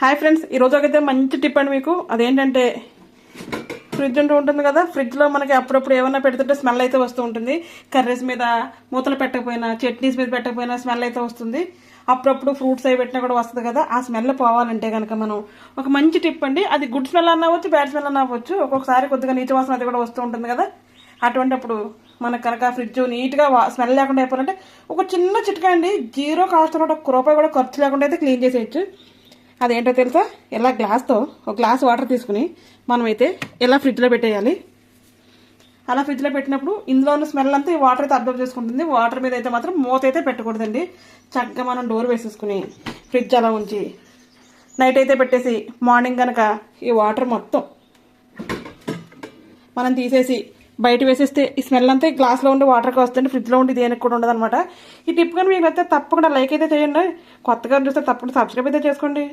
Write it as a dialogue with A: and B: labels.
A: Hi friends, ఈరోజు అయితే మంచి టిప్ అండి మీకు. అదేంటంటే ఫ్రిడ్జ్ అంటూ ఉంటుంది కదా, ఫ్రిడ్జ్లో మనకి అప్పుడప్పుడు ఏమైనా పెడుతుంటే స్మెల్ అయితే వస్తూ ఉంటుంది. కర్రీస్ మీద మూతలు పెట్టకపోయినా, చట్నీస్ మీద పెట్టకపోయినా స్మెల్ అయితే వస్తుంది. అప్పుడప్పుడు ఫ్రూట్స్ అవి పెట్టినా కూడా వస్తుంది కదా, ఆ స్మెల్ పోవాలంటే కనుక మనం ఒక మంచి టిప్ అండి. అది గుడ్ స్మెల్ అన్న అవ్వచ్చు, బ్యాడ్ స్మెల్ అన్న అవ్వచ్చు. ఒక్కొక్కసారి కొద్దిగా నీచు వాసన అది కూడా వస్తూ ఉంటుంది కదా. అటువంటిప్పుడు మనకు కనుక ఫ్రిడ్జ్ నీట్గా స్మెల్ లేకుండా అయిపోవాలంటే ఒక చిన్న చిట్కా అండి. జీరో కాస్ట్ అనమాట, ఒక్క రూపాయి కూడా ఖర్చు లేకుండా అయితే క్లీన్ చేసేయచ్చు. అదేంటో తెలుసా? ఇలా గ్లాస్తో ఒక గ్లాస్ వాటర్ తీసుకుని మనమైతే ఇలా ఫ్రిడ్జ్లో పెట్టేయాలి. అలా ఫ్రిడ్జ్లో పెట్టినప్పుడు ఇందులో ఉన్న స్మెల్ అంతా ఈ వాటర్ అయితే అబ్జర్వ్ చేసుకుంటుంది. వాటర్ మీద అయితే మాత్రం మూత అయితే పెట్టకూడదండి. చక్కగా మనం డోర్ వేసేసుకుని ఫ్రిడ్జ్ అలా ఉంచి నైట్ అయితే పెట్టేసి మార్నింగ్ కనుక ఈ వాటర్ మొత్తం మనం తీసేసి బయట వేసేస్తే ఈ స్మెల్ అంతా గ్లాస్లో ఉండి వాటర్కి వస్తుంది. ఫ్రిడ్జ్లో ఉండి దేనికి కూడా ఉండదు అనమాట. ఈ టిప్ కానీ మీకు అయితే తప్పకుండా లైక్ అయితే చేయండి. కొత్తగా చూస్తే తప్పకుండా సబ్స్క్రైబ్ అయితే చేసుకోండి.